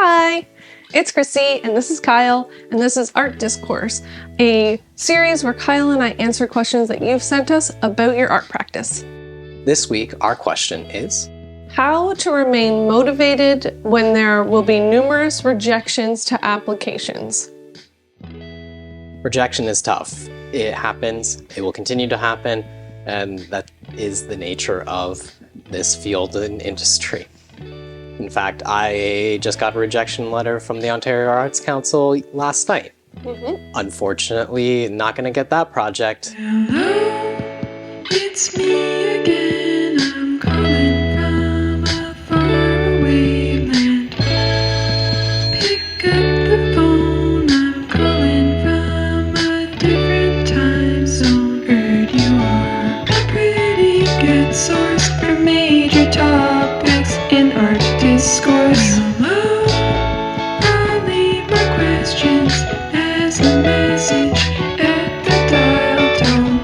Hi, it's Chrissy, and this is Kyle, and this is Art Discourse, a series where Kyle and I answer questions that you've sent us about your art practice. This week, our question is: how to remain motivated when there will be numerous rejections to applications? Rejection is tough. It happens, it will continue to happen, and that is the nature of this field and industry. In fact, I just got a rejection letter from the Ontario Arts Council last night. Unfortunately, not going to get that project. Hello, it's me again. I'm calling from a faraway land. Pick up the phone. I'm calling from a different time zone. Heard you are a pretty good source for major topics in art discourse. Hello, I'll leave my questions as a message at the dial tone.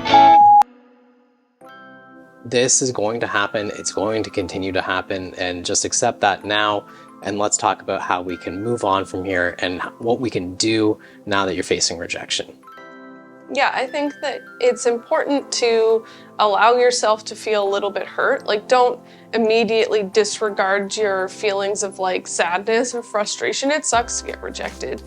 This is going to happen, it's going to continue to happen, and just accept that now, and let's talk about how we can move on from here and what we can do now that you're facing rejection. Yeah, I think that it's important to allow yourself to feel a little bit hurt. Like, don't immediately disregard your feelings of like sadness or frustration. It sucks to get rejected.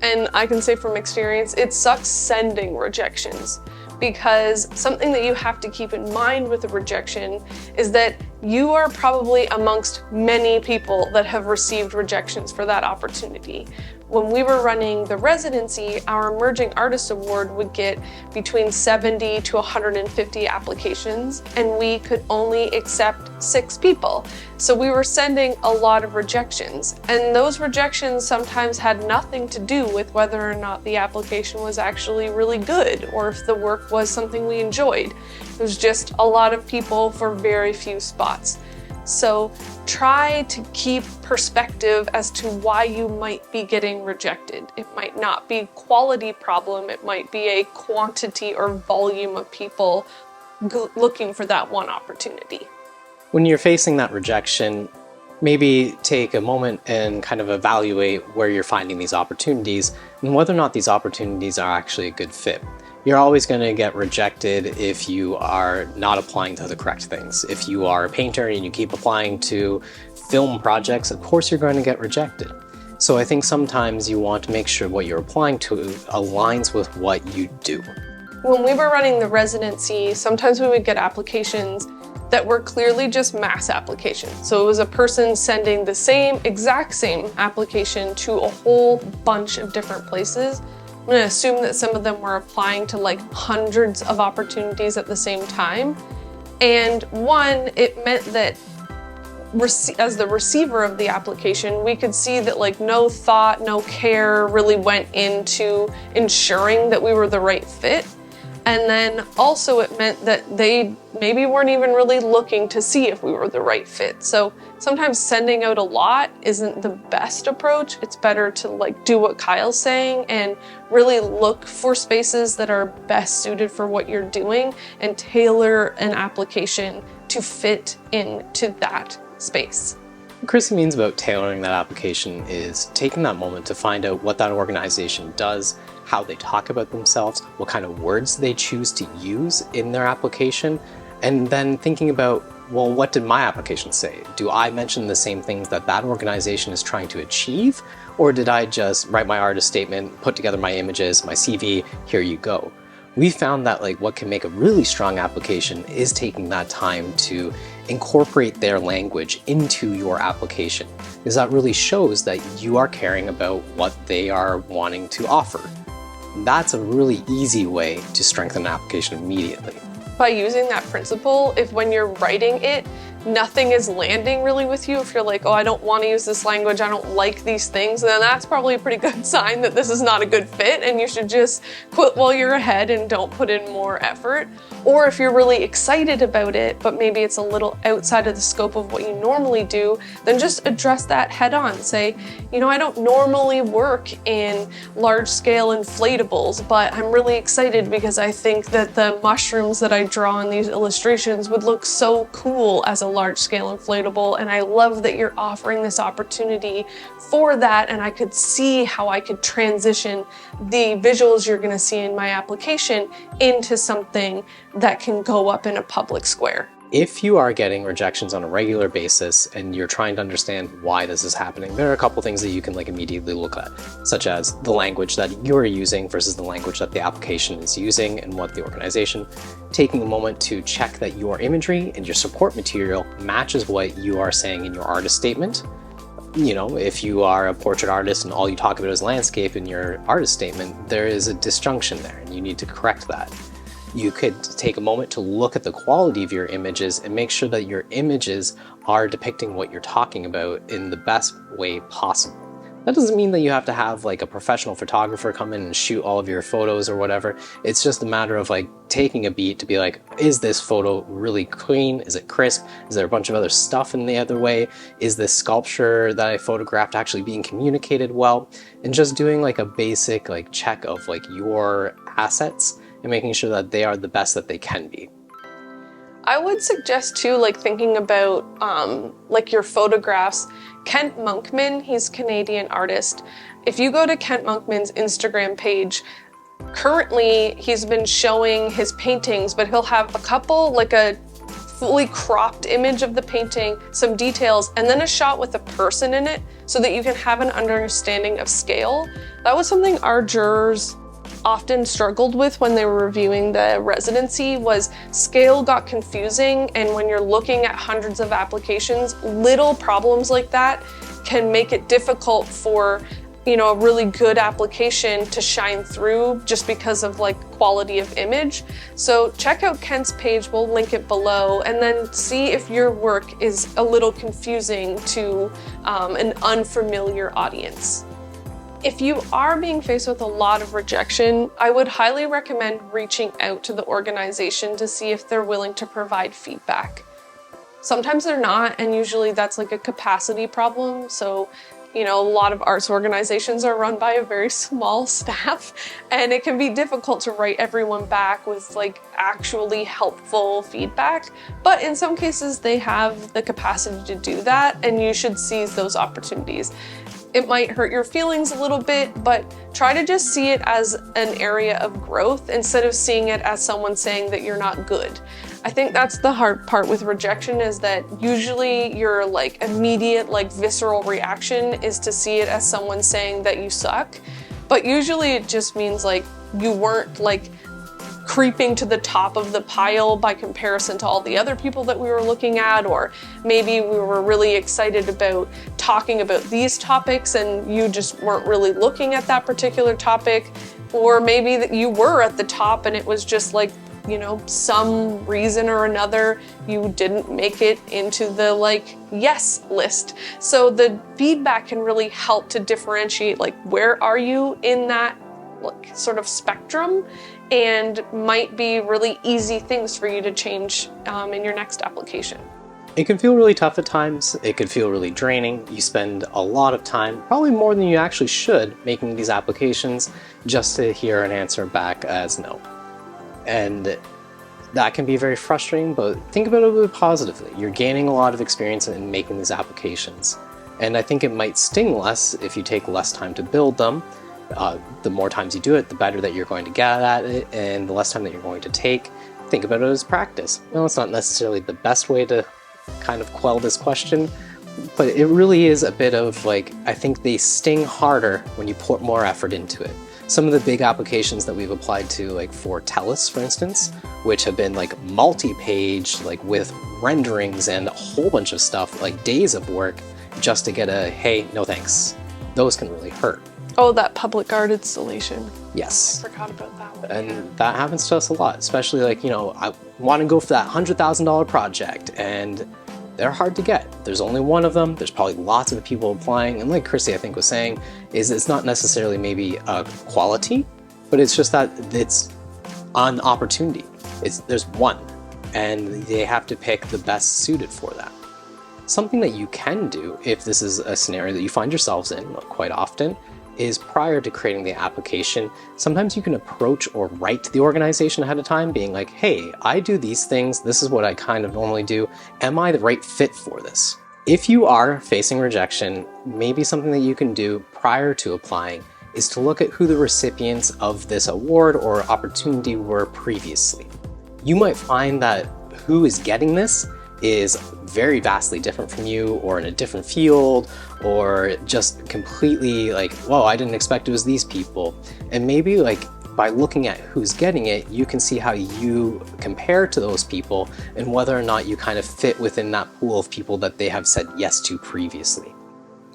And I can say from experience, it sucks sending rejections, because something that you have to keep in mind with a rejection is that you are probably amongst many people that have received rejections for that opportunity. When we were running the residency, our Emerging Artist Award would get between 70 to 150 applications, and we could only accept 6 people. So we were sending a lot of rejections, and those rejections sometimes had nothing to do with whether or not the application was actually really good or if the work was something we enjoyed. It was just a lot of people for very few spots. So try to keep perspective as to why you might be getting rejected. It might not be a quality problem, it might be a quantity or volume of people looking for that one opportunity. When you're facing that rejection, maybe take a moment and kind of evaluate where you're finding these opportunities and whether or not these opportunities are actually a good fit. You're always going to get rejected if you are not applying to the correct things. If you are a painter and you keep applying to film projects, of course you're going to get rejected. So I think sometimes you want to make sure what you're applying to aligns with what you do. When we were running the residency, sometimes we would get applications that were clearly just mass applications. So it was a person sending the exact same application to a whole bunch of different places. I'm going to assume that some of them were applying to like hundreds of opportunities at the same time. And one, it meant that as the receiver of the application, we could see that like no thought, no care really went into ensuring that we were the right fit. And then also it meant that they maybe weren't even really looking to see if we were the right fit. So sometimes sending out a lot isn't the best approach. It's better to like do what Kyle's saying and really look for spaces that are best suited for what you're doing and tailor an application to fit into that space. What Chrissy means about tailoring that application is taking that moment to find out what that organization does, how they talk about themselves, what kind of words they choose to use in their application, and then thinking about, well, what did my application say? Do I mention the same things that that organization is trying to achieve? Or did I just write my artist statement, put together my images, my CV, here you go? We found that like what can make a really strong application is taking that time to incorporate their language into your application, because that really shows that you are caring about what they are wanting to offer. That's a really easy way to strengthen an application immediately. By using that principle, if when you're writing it, nothing is landing really with you, if you're like, oh, I don't want to use this language, I don't like these things, then that's probably a pretty good sign that this is not a good fit and you should just quit while you're ahead and don't put in more effort. Or if you're really excited about it, but maybe it's a little outside of the scope of what you normally do, then just address that head on. Say, you know, I don't normally work in large scale inflatables, but I'm really excited because I think that the mushrooms that I draw in these illustrations would look so cool as a large scale inflatable, and I love that you're offering this opportunity for that, and I could see how I could transition the visuals you're gonna see in my application into something that can go up in a public square. If you are getting rejections on a regular basis and you're trying to understand why this is happening, there are a couple things that you can immediately look at, such as the language that you're using versus the language that the application is using and what the organization. Taking a moment to check that your imagery and your support material matches what you are saying in your artist statement. You know, if you are a portrait artist and all you talk about is landscape in your artist statement, there is a disjunction there and you need to correct that. You could take a moment to look at the quality of your images and make sure that your images are depicting what you're talking about in the best way possible. That doesn't mean that you have to have a professional photographer come in and shoot all of your photos or whatever. It's just a matter of taking a beat to be is this photo really clean? Is it crisp? Is there a bunch of other stuff in the other way? Is this sculpture that I photographed actually being communicated well? And just doing a basic check of your assets and making sure that they are the best that they can be. I would suggest too, thinking about your photographs. Kent Monkman, he's a Canadian artist. If you go to Kent Monkman's Instagram page, currently he's been showing his paintings, but he'll have a couple, a fully cropped image of the painting, some details, and then a shot with a person in it so that you can have an understanding of scale. That was something our jurors often struggled with when they were reviewing the residency, was scale got confusing, and when you're looking at hundreds of applications, little problems like that can make it difficult for a really good application to shine through just because of quality of image. So check out Kent's page, we'll link it below, and then see if your work is a little confusing to an unfamiliar audience. If you are being faced with a lot of rejection, I would highly recommend reaching out to the organization to see if they're willing to provide feedback. Sometimes they're not, and usually that's a capacity problem. So, a lot of arts organizations are run by a very small staff, and it can be difficult to write everyone back with actually helpful feedback. But in some cases, they have the capacity to do that, and you should seize those opportunities. It might hurt your feelings a little bit, but try to just see it as an area of growth instead of seeing it as someone saying that you're not good. I think that's the hard part with rejection, is that usually your immediate visceral reaction is to see it as someone saying that you suck. But usually it just means you weren't creeping to the top of the pile by comparison to all the other people that we were looking at, or maybe we were really excited about talking about these topics and you just weren't really looking at that particular topic, or maybe that you were at the top and it was just some reason or another you didn't make it into the yes list. So the feedback can really help to differentiate where are you in that sort of spectrum, and might be really easy things for you to change in your next application. It can feel really tough at times. It can feel really draining. You spend a lot of time, probably more than you actually should, making these applications just to hear an answer back as no. And that can be very frustrating, but think about it a bit positively. You're gaining a lot of experience in making these applications. And I think it might sting less if you take less time to build them. The more times you do it, the better that you're going to get at it, and the less time that you're going to take. Think about it as practice. No, it's not necessarily the best way to kind of quell this question, but it really is a bit of I think they sting harder when you put more effort into it. Some of the big applications that we've applied to, for Tailor, for instance, which have been multi-page, with renderings and a whole bunch of stuff, days of work just to get a, hey, no thanks. Those can really hurt. Oh, that public art installation. Yes. I forgot about that one. And that happens to us a lot, especially I want to go for that $100,000 project, and they're hard to get. There's only one of them. There's probably lots of people applying. And like Chrissy, I think, was saying, is it's not necessarily maybe a quality, but it's just that it's an opportunity. There's one, and they have to pick the best suited for that. Something that you can do, if this is a scenario that you find yourselves in quite often, is prior to creating the application, sometimes you can approach or write the organization ahead of time being like, hey, I do these things, this is what I kind of normally do, am I the right fit for this? If you are facing rejection, maybe something that you can do prior to applying is to look at who the recipients of this award or opportunity were previously. You might find that who is getting this is very vastly different from you, or in a different field, or just completely like, whoa, I didn't expect it was these people. And maybe like by looking at who's getting it, you can see how you compare to those people and whether or not you kind of fit within that pool of people that they have said yes to previously.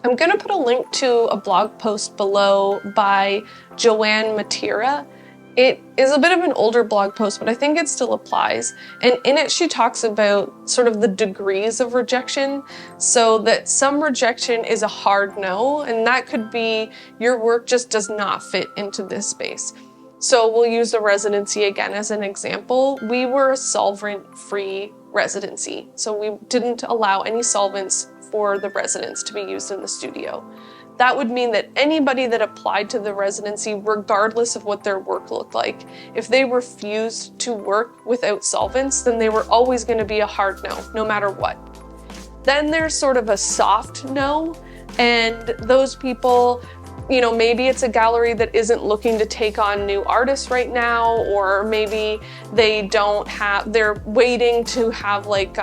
I'm going to put a link to a blog post below by Joanne Matera. It is a bit of an older blog post, but I think it still applies. And in it, she talks about sort of the degrees of rejection. So that some rejection is a hard no, and that could be your work just does not fit into this space. So we'll use the residency again as an example. We were a solvent-free residency, so we didn't allow any solvents for the residents to be used in the studio. That would mean that anybody that applied to the residency, regardless of what their work looked like, if they refused to work without solvents, then they were always going to be a hard no, no matter what. Then there's sort of a soft no, and those people, you know, maybe it's a gallery that isn't looking to take on new artists right now, or maybe they don't have, they're waiting to have like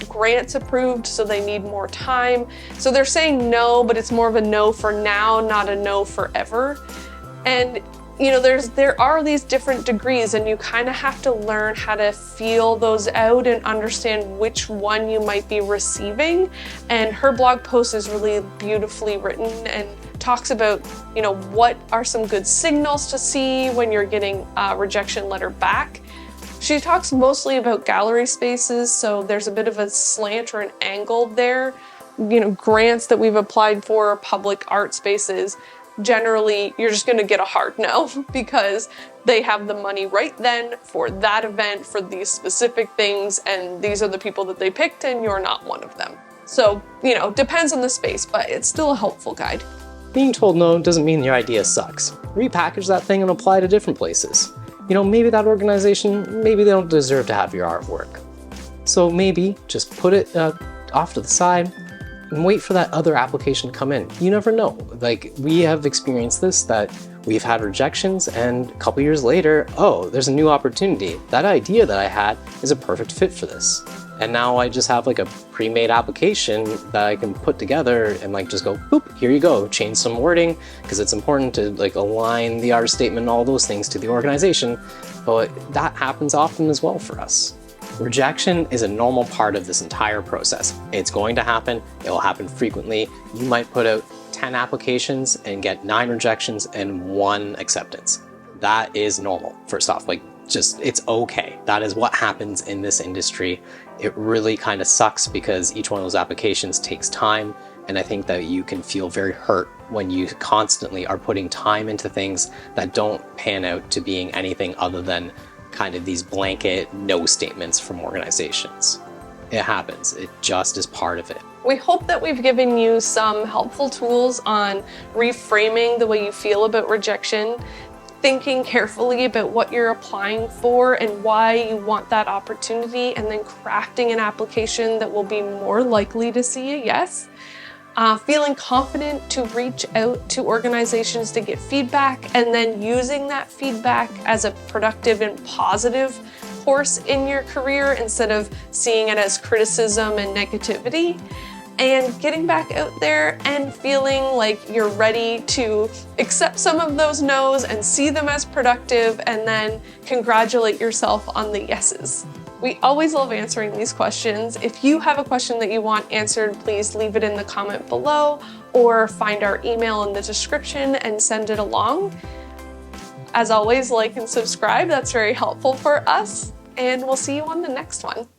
grants approved, so they need more time. So they're saying no, but it's more of a no for now, not a no forever. And you know, there are these different degrees, and you kind of have to learn how to feel those out and understand which one you might be receiving. And her blog post is really beautifully written and talks about, you know, what are some good signals to see when you're getting a rejection letter back. She talks mostly about gallery spaces, so there's a bit of a slant or an angle there. You know, grants that we've applied for, public art spaces, generally you're just going to get a hard no because they have the money right then for that event, for these specific things, and these are the people that they picked and you're not one of them. So, you know, depends on the space, but it's still a helpful guide. Being told no doesn't mean your idea sucks. Repackage that thing and apply to different places. You know, maybe that organization, maybe they don't deserve to have your artwork. So maybe just put it off to the side and wait for that other application to come in. You never know. Like, we have experienced this, that we've had rejections, and a couple years later, oh, there's a new opportunity. That idea that I had is a perfect fit for this. And now I just have like a pre-made application that I can put together and like just go, boop, here you go, change some wording, because it's important to like align the artist statement and all those things to the organization. But that happens often as well for us. Rejection is a normal part of this entire process. It's going to happen. It will happen frequently. You might put out 10 applications and get 9 rejections and 1 acceptance. That is normal, first off. Like, just, it's okay. That is what happens in this industry. It really kind of sucks because each one of those applications takes time, and I think that you can feel very hurt when you constantly are putting time into things that don't pan out to being anything other than kind of these blanket no statements from organizations. It happens. It just is part of it. We hope that we've given you some helpful tools on reframing the way you feel about rejection, thinking carefully about what you're applying for and why you want that opportunity, and then crafting an application that will be more likely to see a yes. Feeling confident to reach out to organizations to get feedback, and then using that feedback as a productive and positive force in your career instead of seeing it as criticism and negativity. And getting back out there and feeling like you're ready to accept some of those no's and see them as productive, and then congratulate yourself on the yeses. We always love answering these questions. If you have a question that you want answered, please leave it in the comment below or find our email in the description and send it along. As always, like and subscribe. That's very helpful for us, and we'll see you on the next one.